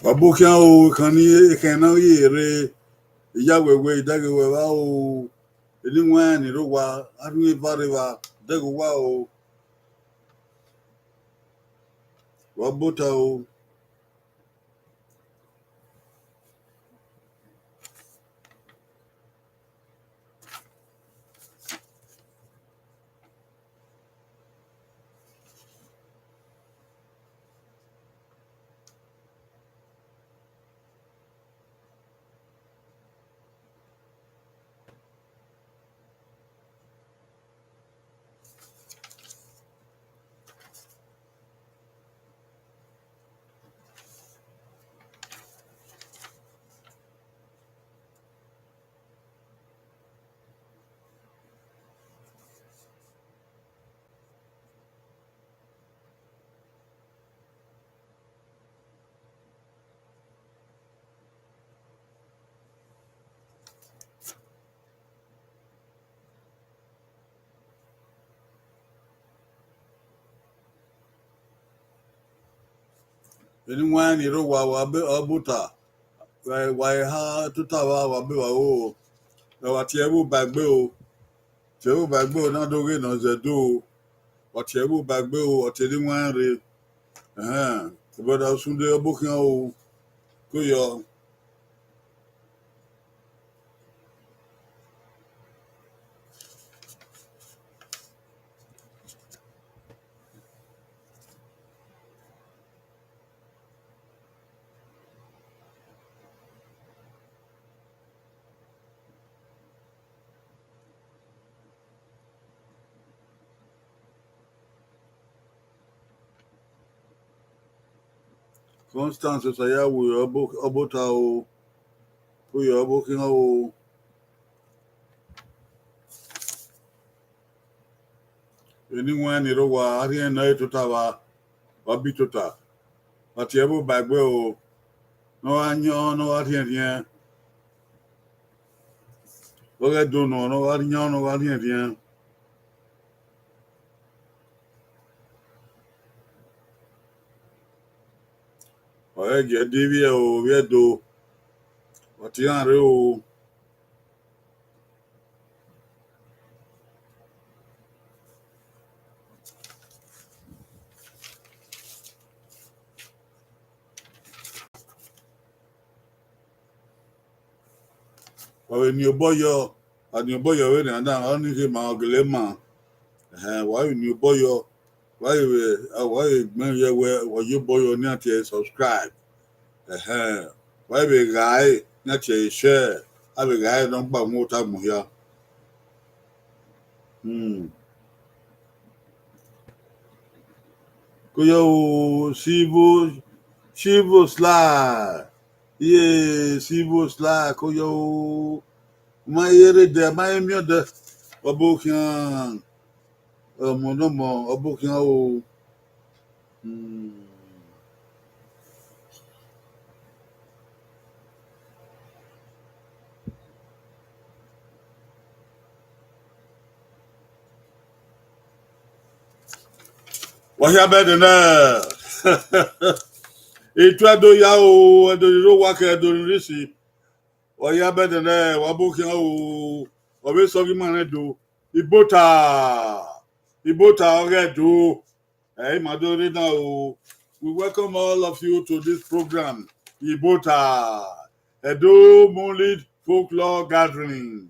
Wabukia o kani kana yere iyawewe idagewe wa o elinwa ni rowa arun bareva dago wa o wabuta o elinwa ni rowa wabuta wa ha tutawa wabewa o watiebu bagbe o tiebu bagbe o na doge na zedo watiebu bagbe o otelinwa re boda sunde obukia o kuyo Constance saya wo obuta o kuyo obukia o elinwa ni rowa arien na tutawa wabituta watiebu bagbe o no anyo no arien oge dono no arien no arien oye je divie o viedo watiare o oye ni oboyo ani oboyo we na dan oni ke ma oglema wa ni oboyo wa gbon ye we oye boyo ni ati subscribe wa be gai na ti share abi gai don gba mu ta mu ya kuyo Shivo Sly. Yeah, Shivo Sly. Kuyo. My yere de, my mio de. Obukian. Monomo. Obukian o. What ya better now? Etu do ya o, do ro wa ke do risi. What ya better now? Wabukian o. Obe so gi man do. Ibota Oghe do. Hey, Maduri now. We welcome all of you to this program, Ibota, Edo Moonlit Folklore Gathering.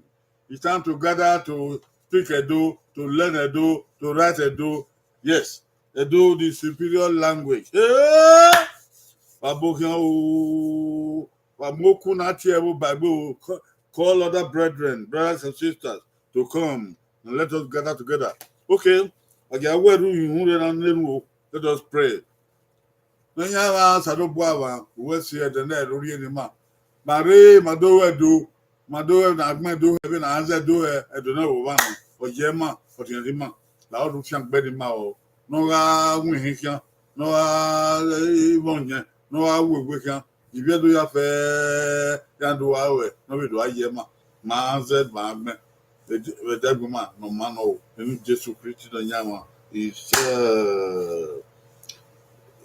It's time to gather to speak Edo, to learn Edo, to write Edo. Yes, Edo, the superior language. Call other brethren, brothers and sisters to come and let us gather together. Okay. Let us pray. We'll see the net anymore. Mare, Mado, Nagme, heaven, answer do I don't know one or Yema or Yama. Loud of Shank Bedimao. No, Winhikia, no, Ivonia, no, I will wake. If you do your fair, then do I, no, do I Yema. Manzed, Magme. The devil man, no man, no, and just to preach the Yama is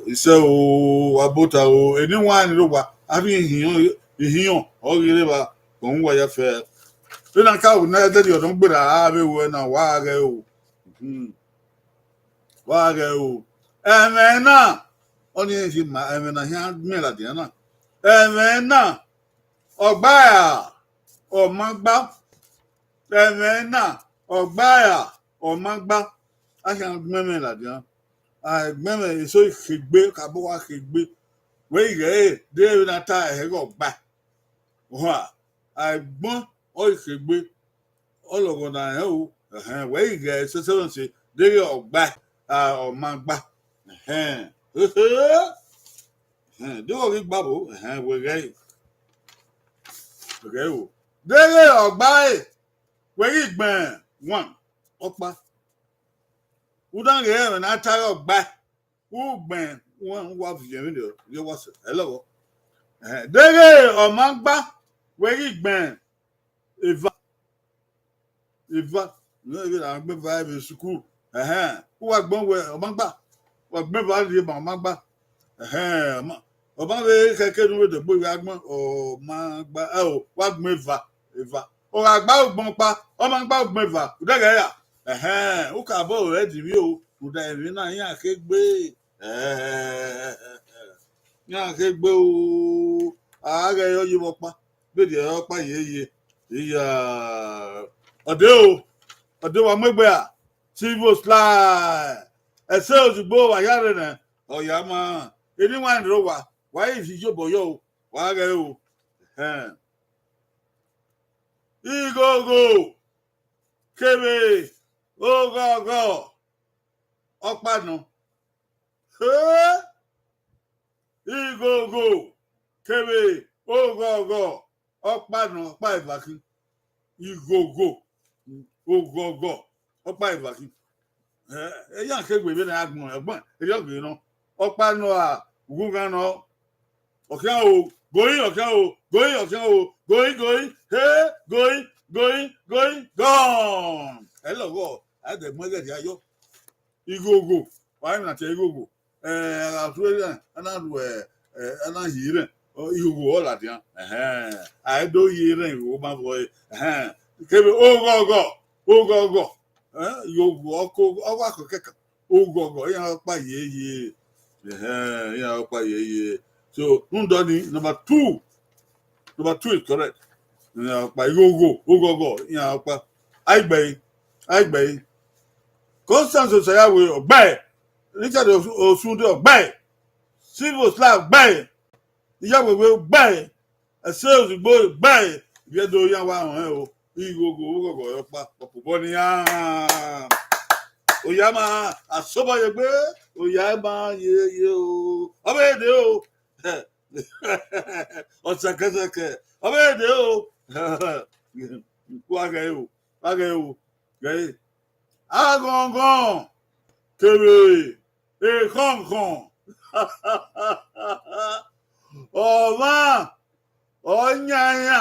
ise o abota o anyone ro wa abi ihiyan o gere ba ko nwa ya fe na ka o na de odon gbera abi wo na wa re o wa re o eme na oni fi ma eme na ya me la dia na eme na ọgbà ya ọmọgbà eme na ọgbà ya ọmọgbà aṣa gbẹmẹ la dia gbẹmẹ eso ìṣègbè kabo wa ṣègbè wẹ́n ìrẹ́ dé na ta ẹ̀rọ gbà wà àgbọ̀n ọ ìṣègbè ọlọ́run náà ẹ̀ o wẹ́n ìrẹ́ ṣẹṣẹ́ ṣe dé ọgbà ọmọgbà dé orí gbàbó wẹ̀rẹ́ rẹ o dé ọgbà wẹ́rẹ́ ìgbọ̀n wọn ọ̀pá udan rẹ̀ na ta ọgbà ugbọ̀n wọn wà fìyẹ̀mí lọ yẹ wọ́n sẹ̀ ẹ lọ́wọ́ dé ọmọgbà wẹ́rẹ́ ìgbọ̀n ìfà ní ibi àwọn gbé fa ibi sukuu wọ́n wà gbọ́n wẹ ọmọgbà wọ́n gbé fa ibi ọmọgbà ọmọ bẹ kẹ̀kẹ́ ní wọ́n dẹ̀gbọ́ ìwé agbọ́n ọmọgbà wọ́n gbé fa ìfà ọ̀rọ̀ àgbà ògbọ́n pa ọmọgbà ògbọ́n ìfà kùdẹ́gẹ̀ yà ó kà bọ́ rẹ̀ dìbí o kùdà ẹ̀mí náà yín àké gbé o ààrẹ yọ yí wọ́n pa gbèdé ẹ̀rọ pa yéye ìyá ọ̀dẹ́ wa mẹ́gbẹ́ à silvo slide ẹ̀sẹ̀ òṣùgbò wàyà rẹ̀ nà ọ̀yà máa ẹni wà nìrọ̀ wà wáyé ìfìjọbọ̀ yọ o wàá rẹ̀ o igogo kébé ogọgọ ọ̀pànà igogo kébé ogọgọ ọ̀pànà ọ̀pá ìbàkí igogo ogọgọ ọ̀pá ìbàkí ẹyà kégbè bí náà gbọn ẹ̀gbọ́n ẹyà gbé náà ọ̀pànà àgùngànà ọkẹ o goyin ọkẹ o goyin ọkẹ o goyin goyin gone ẹ lọwọ àdèmọlẹdì ayọ igogo wàá nà tẹ igogo àtúwẹrẹ ẹnàyìí rẹ igogo ọlàdìyà àìdó yìí rẹ ìwò máa fọ kébé ogọgọ igogo ọkọ akọkẹkẹ ogọgọ yẹn ọpa yeye yẹn ọpa yeye so ndọni number two is correct yẹn ọpa igogo ogọgọ yẹn ọpa àìgbẹ̀yìn Constance Osayawe ọgbẹ́ Richard Osunde ọgbẹ́ Silvo Slide ọgbẹ́ Ìyáwèwé ọgbẹ́ ẹ̀sẹ̀ òṣùgbò ọgbẹ́ ìbíẹ́dọ̀ yẹn wà hàn o igogo ogọgọ ọpa ọ̀pọ̀pọ̀ ni òyà máa àsọ́bọ̀yẹ gbé òyà máa yeye o ọbẹ̀ èdè o ọ̀sẹ̀kẹsẹ̀kẹ̀ ọbẹ̀ èdè o wágẹ̀ o gẹ̀yẹ́ agọ̀ngàn kébé èkọ̀ǹkàn ọ̀mà ọ̀nyànyà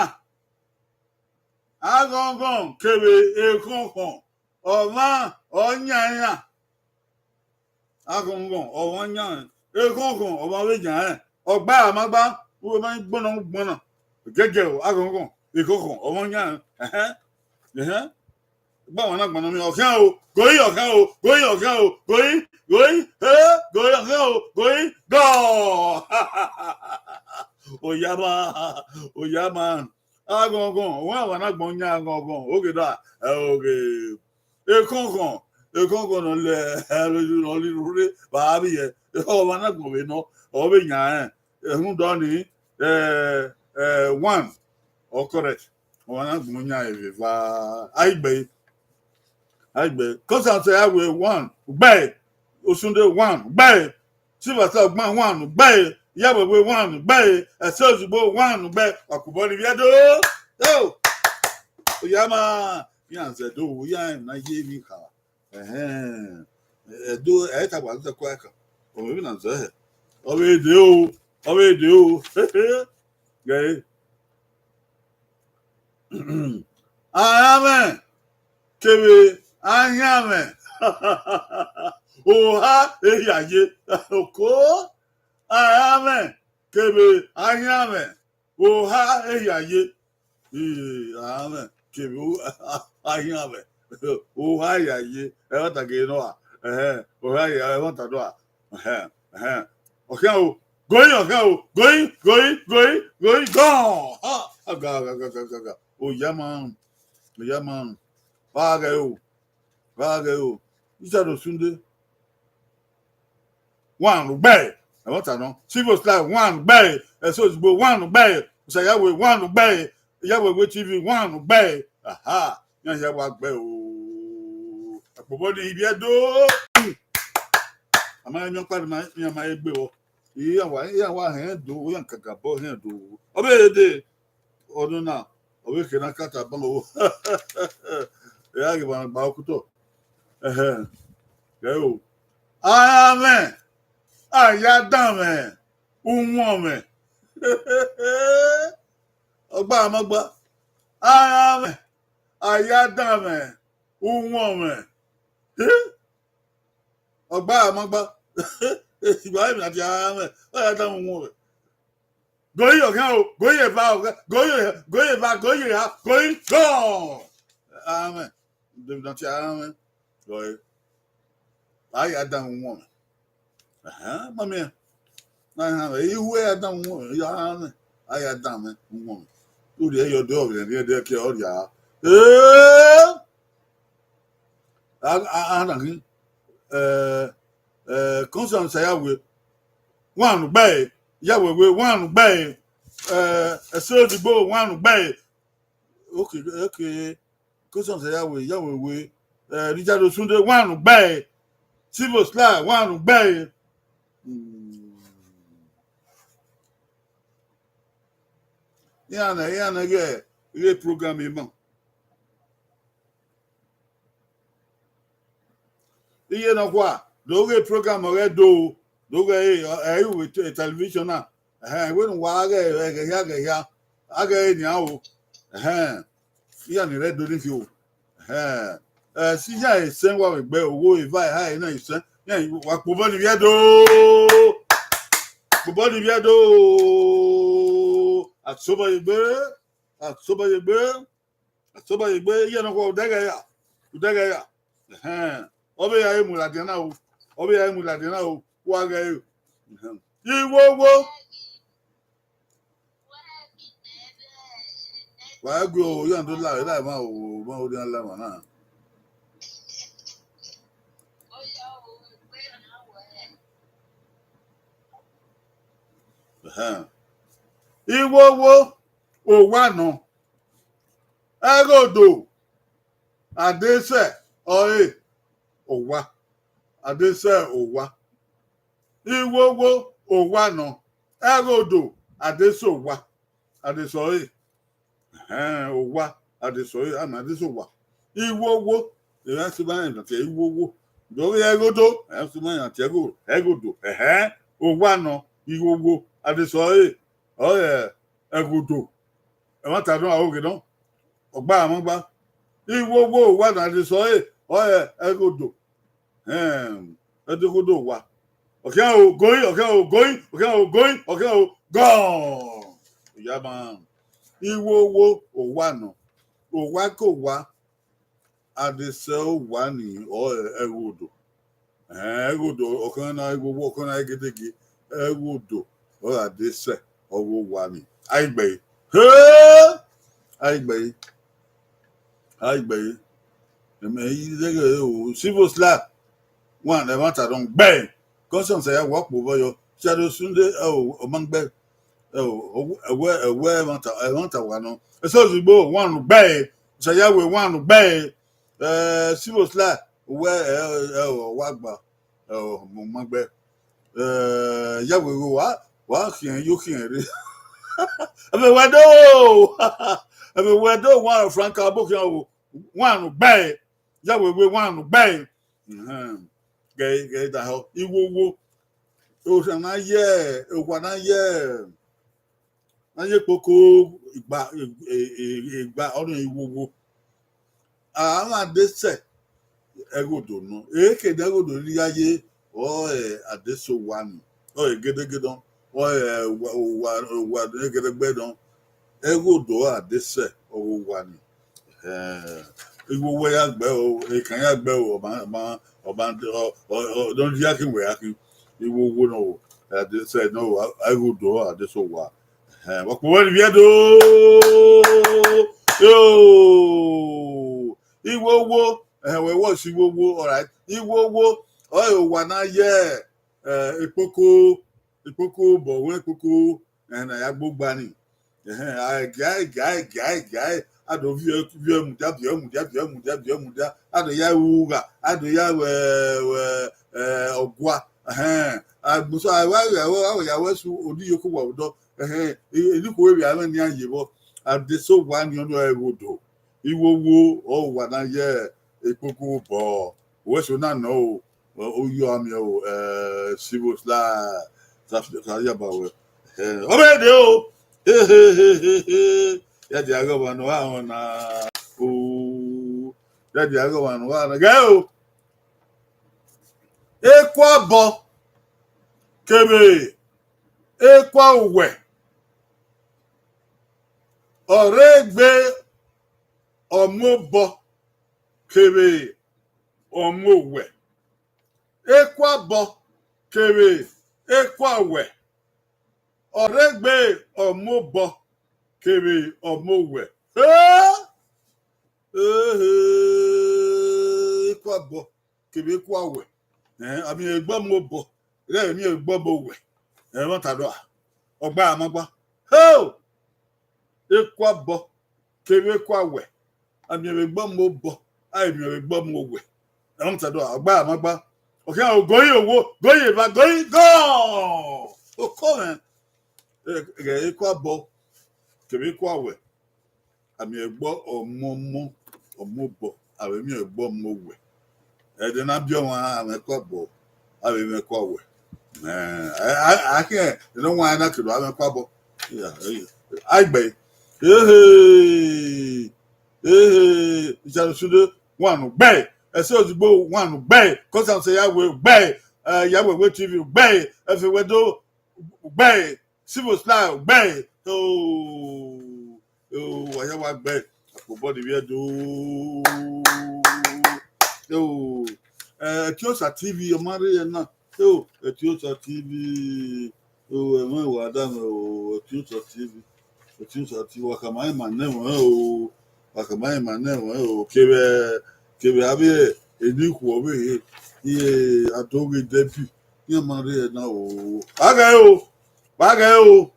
agọ̀ngàn kébé èkọ̀ǹkàn ọ̀mà ọ̀nyànyà agọ̀ngàn ọ̀nyànyà èkọ̀ǹkàn ọ̀mà wẹ̀jà ọ̀gbà àmàgbà wọ́n máa ń gbọ́nà gẹ́gẹ́ o agọ̀ngàn èkọ̀ǹkàn ọ̀nyànyà báwọn náà gbọ́nà mi ọ̀kẹ́ o goyin ọ̀kẹ́ o goyin ọ̀kẹ́ o goyin goyin ọ̀kẹ́ o goyin gọ́ọ̀ òyàmá agọ̀ngàn òun àwọn náà gbọ́n nyá agọ̀ngàn ògè dà ògè èkọ̀ǹkàn nà lẹ̀ lórí bàbí yẹ ọ̀wà náà gbọ̀n wẹ̀ nọ ọ̀bẹ nyà ẹ̀hún dọ́ni one correct ọ̀wà náà gbọ́n nyá ẹ̀fẹ̀ fà àìgbẹ́ Constance Osayawe one gbẹ́ Osunde one gbẹ́ Silvo Slide ọgbọ́n one gbẹ́ Ìyáwèwé one gbẹ́ ẹ̀sẹ̀ òṣùgbò one gbẹ́ ọ̀kùnbọ̀ ni bíẹ́dọ̀ òyà máa yàn zẹ̀dọ̀ òyà nà yé mi kà ẹ̀dọ̀ ẹ̀ẹ́tàgbà ń tẹ̀kọ́ ẹ̀kà òmò mi nà zẹ̀ ẹ̀ ọbẹ̀ èdè o gẹ̀ẹ́ àyàmẹ̀ kébé àyàmẹ̀ òhà èyàyé òkó Amen. Kebe anyame. Oha eyaye. Amen. Kebe anyame. Oha eyaye. Ewata ge noa. Oha eyaye ewata noa. Okay, oh, going, gone. Ga. Oh, yeah, man. Vaga, oh. You said the Sunday. One, bay. I want to know. She was like one bay. And so it's one bay. Say, Yahweh, one bay. Yahweh, with TV, one bay. Aha. Yahweh, what bay. Oh, a body, if you do. I'm not quite my bill. Yeah, why, do, young Kakabo, here do. Obey the ọdún náà òwe kìnnà kàtà bọ́lọ̀ ẹ̀yà àgbà bàákútọ̀ ẹ̀ o amen àyà dàmẹ̀ ùwọ̀mẹ̀ ọgbà àmọ́gbà amen àyà dàmẹ̀ ùwọ̀mẹ̀ ọgbà àmọ́gbà ìgbà èmi àti amen àyà dàmẹ̀ ùwọ̀mẹ̀. Going, go. Amen. Don't you amen? Go. I had done one. My man. You were done one. I had done one. Do the your dog and they're killed. Yeah. Constant say I will one bay. Yahweh one bay. A soldier boy one bay. Okay. Constant say Yahweh. Richard Sunday one bay. Civil slide one bay. Yeah, yeah, program man. You know what? The program already do with television now. We don't want to get now. Yeah, the red doing you. See, I send what we bear. Go if I high, no, you send. Yeah, what Bobani Viado. Bobani Viado. At sober you bear. At sober you bear. At sober you bear. You know what? Dagaya. Obe ya emuladina o. Obe ya emuladina o. Waga you. Iwo. Why go? You don't lie. That man o. Man o don't lie man. Iwo o wa no. Egodo. Adese oye o wa. Adese o wa. Iwo o wa no. Egodo adese o wa. Adese oye. O wa adese oye ama adese o wa. Iwo e si ba en te iwo. Do egodo e si ma yan te egodo. O wa no. Iwo adese oye. Oye egodo. E ma ta don awoge don. Ogba amogba. Iwo wa na adese oye. Oye egodo. Egodo wa. Okay, going. Gone. Yeah, man. Iwo o wa no. O wa ko wa. Adese o wa ni o egodo. Egodo okan na iwo okan na egedege. Egodo o adese o wa ni. Aigbe. Aigbe. Eme yi o civil slap. One the matter don bang. Constant say work over your shadow Sunday among bed. Aware matter one. So you go one bang. Say Yahweh one bang. Civil slap where wagba among bed. Yahweh what can you can I mean where do one Frank book one bang. Yahweh one bang. Gay that help. Iwo. O ṣe na ye, o na ye. Na ye koko igba ọdún iwo. Àwọn adese egodo no. Eke de egodo ri aye o adeso wa ni. oh gedegedon wa gedegedon ego do adese o wa ni igbo ya gbe o kan ya gbe o ọba don ji akin we akin igbo wo no adese no ego do adese wa wa ko wa bi do yo igbo wo we wo si igbo wo all right igbo wo o wa na ye ikpoko bo we ikpoko na ya gbogba ni guy ado vie mudia ado ya uga ado ya ogwa agbuso awa ya wesu odi yoku wa odo edi ko we ya ni ayebo ade so wa ni ono ewodo iwowo o wa na ye ikpoko bo wesu na no o yo ami o civil la sa ya ba we obede o ya di ago wanu wa na o ya di ago wanu wa na go ekwa bo kebe ekwa uwe oregbe omobo kebe omowe ekwa bo kebe ekwa uwe oregbe omobo kebe omowe ekwa bo kebe kwa we ami egbo mobo re mi egbo mowe won ta do ogba amagba ekwa bo kebe kwa we ami egbo mobo ai mi egbo mowe won ta do ogba amagba oke ogoyi owo goyi ba goyi go o come ekwa bo kebe kwa we ami egbo omobo awe mi egbo mowe de na bi won am ekwa bo awe mi ekwa we I can't no one na kido am ekwa bo agbe ijarusudo one gbe ese ozugbo one gbe cause am say ya we gbe ya we TV gbe efe wedo gbe civil style gbe waya wa gbe apobo de we do Etiosa TV o mari na Etiosa TV mo wa da no Etiosa TV wakamai manewo kebe abi ediku obe ye atoge debi ye mari na o baga o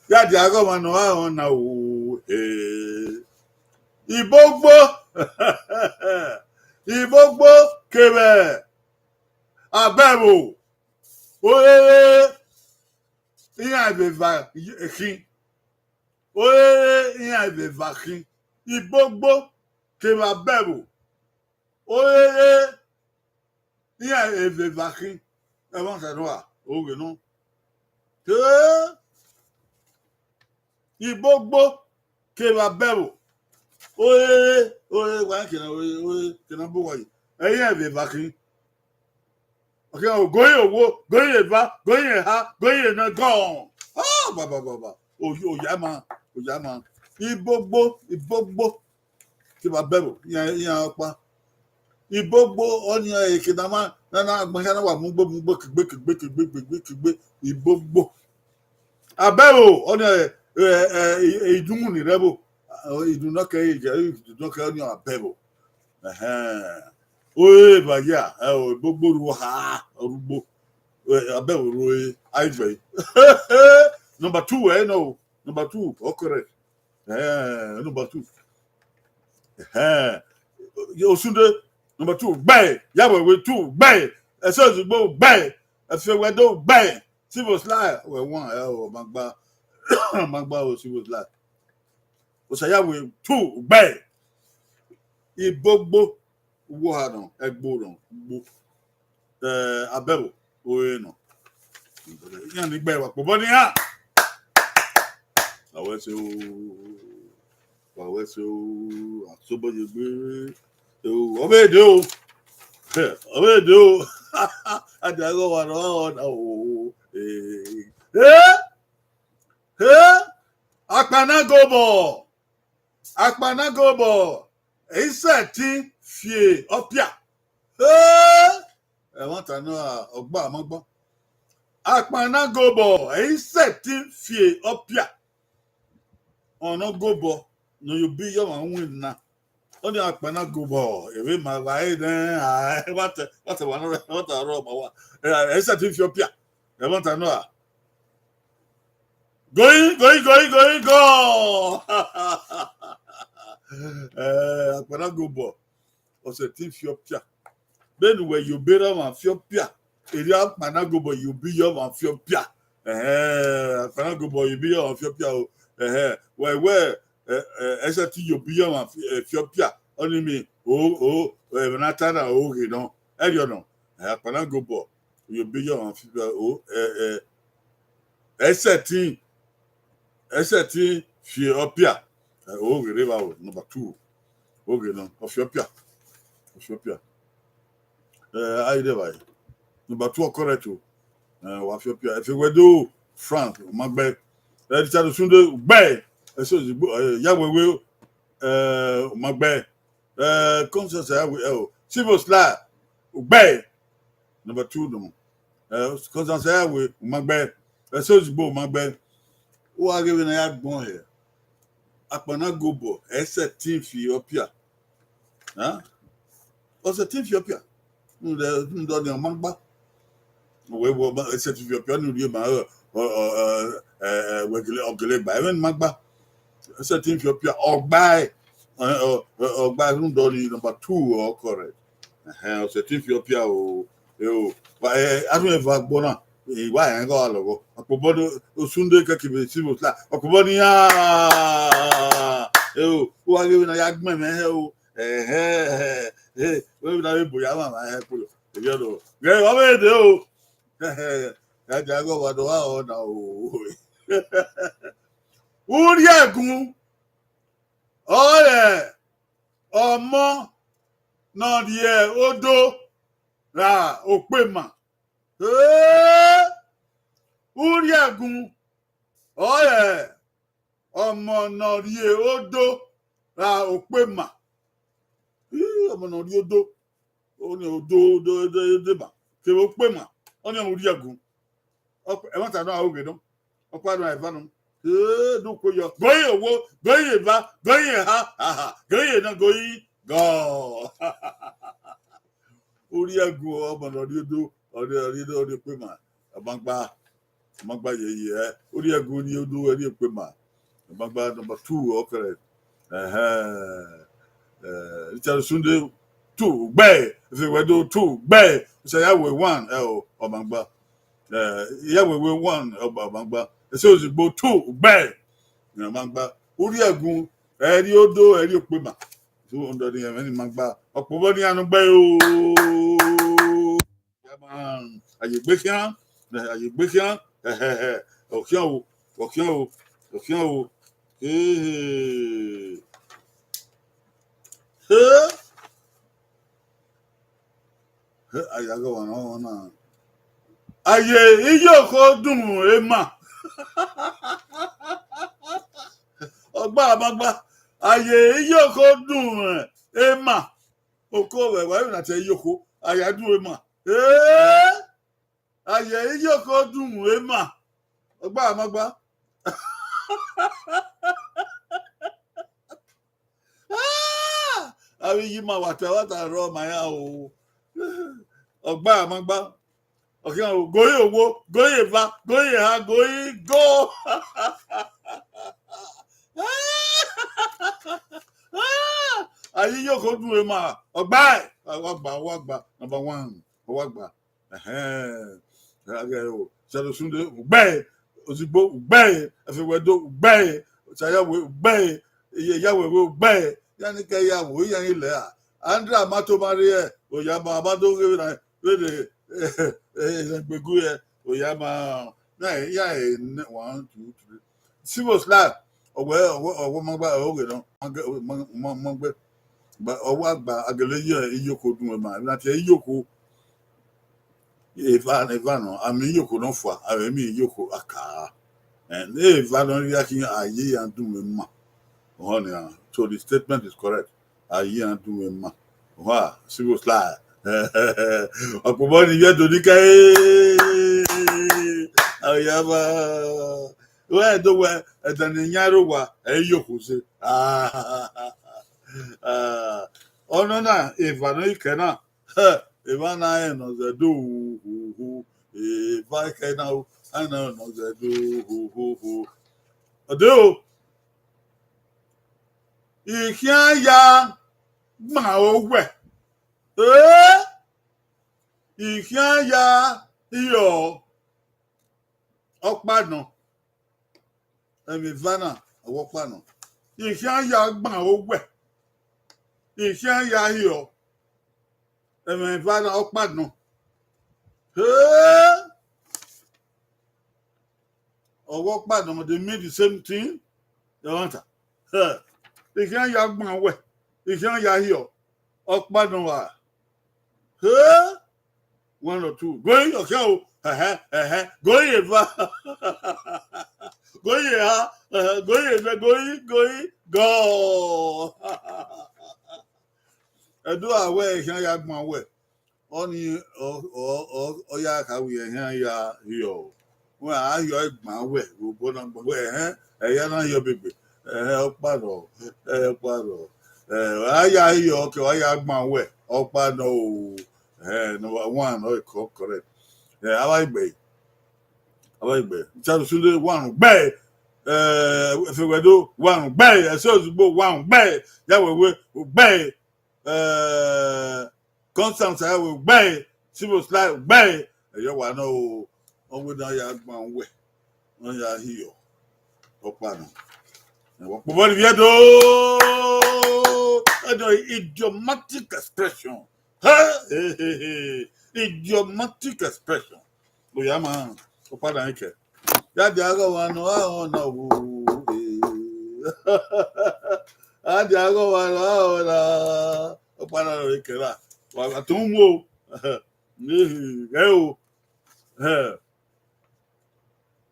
ya di ago manu wa na o Ibogbo kebe abebo oye iya beva kin oye iya beva kin Ibogbo kebe abebo oye iya beva kin e won se do a oge no Ibogbo kebe abebo oye wa kina bo wa eyin be vakin okay o goyin owo goyin eva goyin ha goyin na gone baba o ya ma Ibogbo ti ba bebo yan pa Ibogbo oni ekina ma na agbon na wa mu gbo kigbe Ibogbo abero oni idunmu ni rebo idunoke ni abebo oye baya gbogbo ru ha orugbo abebo ru igbe number 2 no number 2 correct number 2 osunde number 2 gbe yawe we 2 gbe eso zugbo gbe efe wedo gbe civil slide we won magba o civil slide osayawe 2 gbe Ibogbo wo ha no egbo ron gbo abebo oye no yan ni gbe wa pobo ni ha awe se asobo je gbe obede o Ajago wano oh. Eh. Akpanagobo. Akpanagobo. Iseti fie opia. I want to know Ogba Amagbo. Akpanagobo. Iseti fie opia. Ono gobo. No you be your own win na. Only Akpanagobo. Ewe mawai den. What a rob. Iseti fie opia. I want to know. Going, go. Akpanagobo. Oseti fie opia. Then where you better one Fiopia. If you have Managobo, you be your one Fiopia. Managobo, you be your one Fiopia. Where SAT you be your one Fiopia. Only me. Natana, you know. I don't know. Managobo, you be your one Fiopia. SAT Fiopia. River number 2. Okay, no. Fiopia. I never. Number 2 correct. Wafia. If you were do France, Magbe. Richard Sunday, Bay. So Yahweh will Magbe. Conscious, I will. Civil Sla, Bay. Number 2, no. Conscious, I will Magbe. So it's Bo Magbe. Who are giving a yard born here? Akpanagobo, team Ethiopia. Huh? What's a team Ethiopia? The Mangba. We were set to your piano, you or by Magba. Set in Ethiopia or by number 2 or correct. Set Ethiopia. But I don't have Bona. Why I go all over? A Kobodo Sunday Kaki Civil Sla. A Kobonia. Who are giving a young man? Hey, where I have put the yellow. Go away, though. Jago Wadoa now. Uriagun. Oh, yeah. Oh, mo. No, dear. Odo. Ra, Opema. Uriagun. Oh, yeah. Oh, mo. No, dear. Odo. Ra, Opema. I'm an audio. Only Odo. Opema. Only Uriagun. I want to know how we do. Ọ̀pá àdúrà ìbánu. Dúkọ yọ. Gọ́yìn owó, gọ́yìn ìbá, gọ́yìn ha, gọ́yìn náà gọ́yìn gọ́ọ̀. Orí ẹ̀gùn ọmọdé ọdí pé mà. Àmàgbá yẹyẹ ẹ. Orí ẹ̀gùn ni odó ẹni pé mà. Àmàgbá number 2 ọkẹrẹ. Richard Sunday 2 gbẹ́ẹ̀. Ìfìwẹ́dọ̀ 2 gbẹ́ẹ̀. Ìṣẹ̀yàwó 1 ẹ̀ ọ̀ ọ̀màgbá. Yahweh will 1 Obangba. So it's go 2 bang. Mangba. Uriagun, Eddie Odo, Eddie Pima. 200 and Mangba. Okoboni and Bayo. Yaman. Are you breaking? Are you breaking? Okay. I go on. Aye, iyoko dùn ema. Ọgbà àmàgbà. Aye, iyoko dùn ema. Oko wewe na te iyoko. Aya dùn ema. Aye, iyoko dùn ema. Ọgbà àmàgbà. Abi yi ma wata ro ma ya o. Ọgbà àmàgbà. Okay, goyi owo, goyi eva, goyi ha, goyi go. Ayi yoko du ema. Ogba. Wagba. Number 1. Wagba. Shadow Sunday, Ogba. Ozigbo, Ogba. Efewedo, Ogba. Sayawe, Ogba. Yawe, Ogba. Yanika yawo, yan ile a. Andra Mato Marie, Oyama Amado Rede. Beguye Oyama. Yeah, 1, 2, 3. Civil Slab. Or Mangba Oghe, no. But Owagba Agaleya Iyoko Duma, not a Yoko. Ivano, I mean, you could not for, I mean, you could a car. And if I don't react, I ye and do me ma. So the statement is correct. I ye and do me ma. Wow, she was like, Akuboni yet to decay. I have where the way at an Yaruwa, a Yokusi. Oh no, no, if I know you cannot, if I know the do, if I cannot, I know the do, do. You can't ya, my old way. You can't ya, yo, Okbano, and Ivana, a Wokbano. You can't ya, my old way. You can't ya, yo, and Ivana Okbano. Or Wokbano, they made the same thing. The answer. You can't ya, my way. You can't ya, yo, Okbano. One or two. Going, okay, going, going, go. I do away, can I my way? Only or ya can we ya yo. Well, I my way, we'll go on my way, eh? Your baby. Help paddle, help paddle. I yo, okay, I my way. Oh, paddle. Number one, correct. I like bay. I like bay. Charles Sunday, one bay. If we do one bay, I saw you go one bay. That way, we bay. Constance, I will bay. She was like bay. You want to know, on with one way. On your heel. Opano. What do you do? Idiomatic expression. Idiomatic expression. Oh, yeah, man. Opana, okay. That the other one, oh, no. That the other one, oh, no. Opana, okay. Well, I don't know.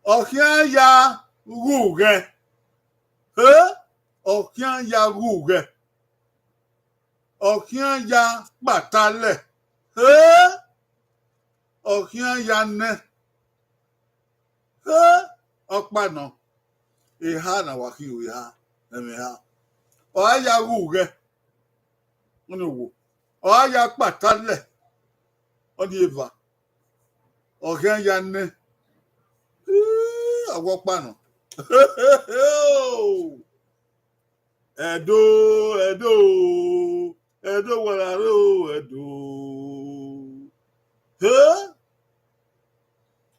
Okay, ya, Ruge. Okay, ya, Ruge. Okay, ya, Batale. Okay, ya, ne. Okpano. Iha na waki iha. Emiha. Oya Ruge. Onu. Oya Batale. Odiva. Okay, ya, ne. Okpano. Edo, walaro, Edo.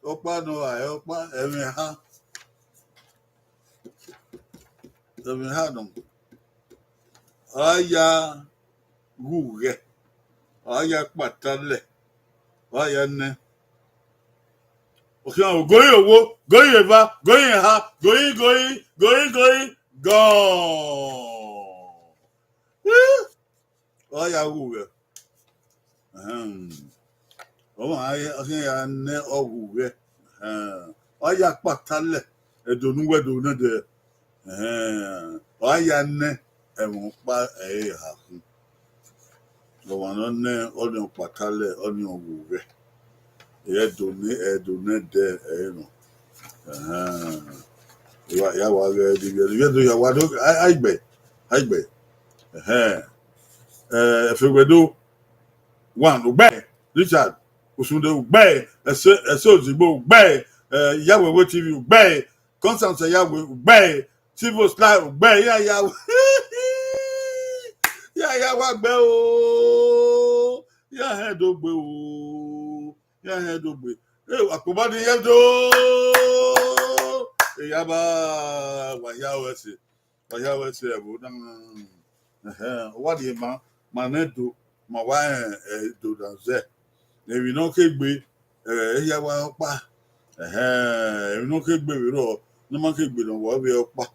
Okpano, Okpa, Emiha. Emiha, no. Oya Ruge. Oya Batale. Oya ne. Okay, go, eva, going ha, going, gone. Oh, yeah, Ruge. Oh, I think I ne or Ruge. Oh, yeah, Patale. I don't know where to know the. Oh, yeah, ne, and won't buy a half. The one on ne, on your Patale, on your Ruge. Yeah, donate there, you know. Ya wa ga di do ya wa do I bet. If we do one obey Richard Usunde obey so zibo obey ya we TV obey Constance ya we obey civil slide obey ya ya wa gbe o ya head ogbe o ya head ogbe akoba ni ye do yaba waya wese ebo dan what the man do ma wa do dan ze e wi no kegbe ya wa pa e no kegbe wi ro no ma kegbe no wo bi opa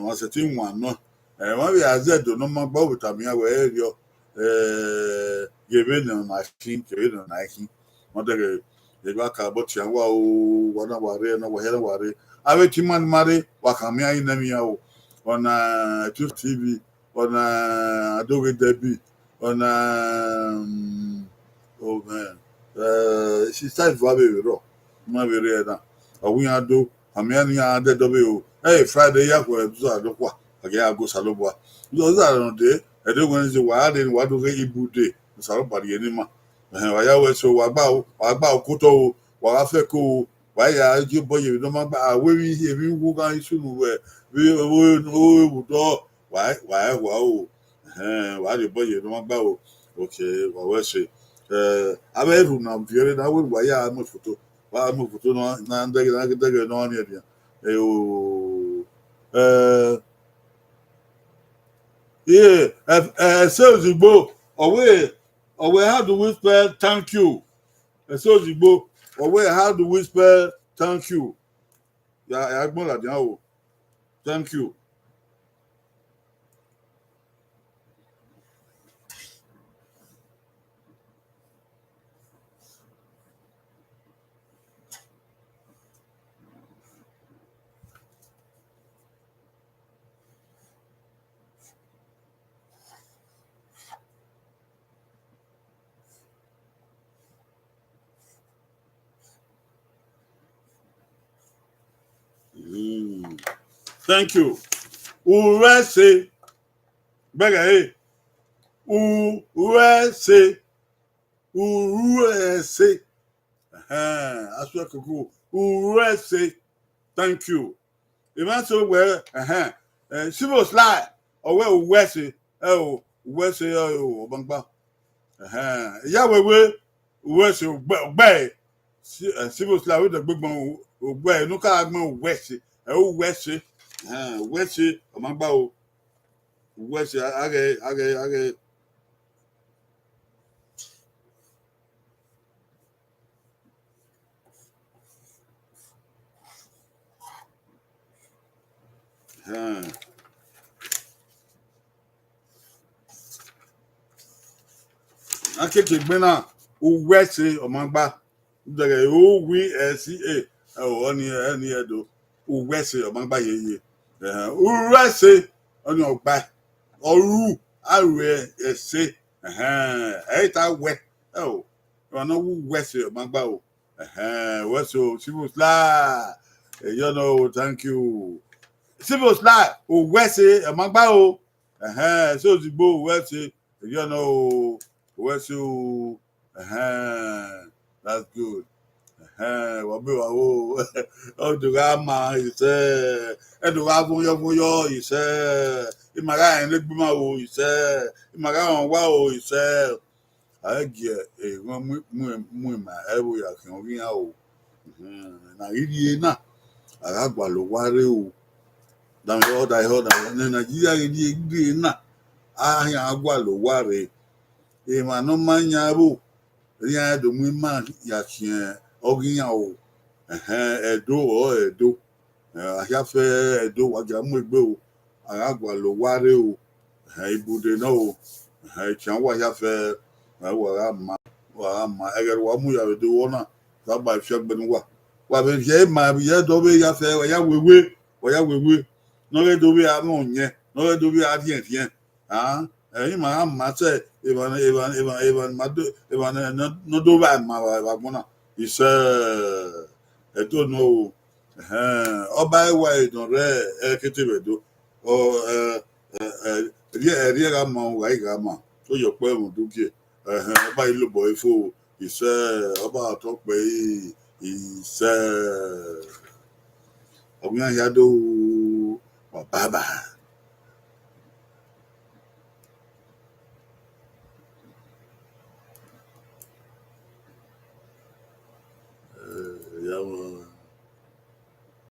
wa se ti wan no wa bi azedo no ma gba vitamin awe rio gebe no na kin kebe no na kin Madere, Ebaka, Botianwa, Wanaware, no Wahera, Ave Timan Mare, Wakamia in Namiao, on Two TV, on Adobe Debbie, on oh man, she started Vabe Ro, Mavirena, a winado, Amiania de W. Hey, Friday, Yakwa, Zadokwa, again, go Salobwa. Those are on day, I don't want to wild in what do they Ibu day, Salobody anymore. Wàyà so wàgbà òkútọ o wàá fẹ kó o wàyà ẹjẹ bọyẹ ìdán máa gbà àwérí èmi wú ká ìṣúnú rẹ bí owó ìwùdọ wàá o wàá lè bọyẹ ìdán máa gbà o òkè wàá ṣe abẹ ẹrù nà fìyẹrẹ náà wẹrù wàyà àmọ fòtó náà dẹgẹ náà ní ẹdìyàn ṣé òsìgbò ọwẹ how do we spell thank you? Ẹsẹ òsìgbò ọwẹ how do we spell thank you? Yà gbọ́n làdìyàn o thank you. Thank you. Urese. Bẹ́ẹ̀ urese. Urese. Aṣọ ẹ̀kọ́kọ́ urese. Thank you. Ìmáṣe wẹ̀ civil slide ọ̀wẹ́ urese urese ọ̀bọ̀ngbà. Ìyáwèwé urese ọ̀gbẹ́ civil slide ó dẹ̀ gbégbọ́n ọ̀gbẹ́ inú ká gbọ́n urese urese urese ọ̀mọ̀gbà o urese agẹ. Akéèké gbéná uwẹ́sẹ̀ ọ̀mọ̀gbà dẹ̀rẹ̀ uwẹ́sẹ̀ ẹni ẹ̀dọ̀ uwẹ́sẹ̀ ọ̀mọ̀gbà yẹyẹ uwẹ́sẹ̀ ọ̀nì ọ̀gbà ọ̀rú àrùẹ̀ ẹ̀sẹ̀ ẹ̀yìntà wẹ̀ ọ̀nà uwẹ́sẹ̀ ọ̀mọ̀gbà o wẹ́sẹ̀ o civil slide ẹ̀yọ́nà o thank you civil slide uwẹ́sẹ̀ ọ̀mọ̀gbà o ṣé òsìgbò uwẹ́sẹ̀ ẹ̀yọ́nà o. Wesu, that's good. Wabi wawo, Odugama, he said, Edugabuyo, he said, Imaga and Legbumo, he said, Imaga on wow, he said, I get a woman, every can be out. Now, Idiana, I got Walu, than what I heard, and Nigeria, Idiana, I have Walu. Ema no manya bu ria do mu ma ya hia oginya o edo ahia fe edo waja mu egbe o agwa lo ware o ibude no o chan wa ya fe wa ma eger wa mu ya do wona ta ba fi agbe nu wa be je ma bi ya do be ya fe wa ya wewe no le do be a mo nye no le do be a dien ẹ̀yin máa ma tẹ ìbọn nọdọba àmàwàgbọnà iṣẹ́ ẹ̀tọ́ nù o ọba ẹwà ìdàn rẹ kété bẹdọ ẹrí ẹ̀ka mọ wàá ìka mọ tó yọ pé ẹ̀wọ̀n dúkìá ọba ìlú bọ̀ ifo iṣẹ́ ọba àtọ́pẹ́ iṣẹ́ ọ̀gbìn àyàdó bàbá. Yeah,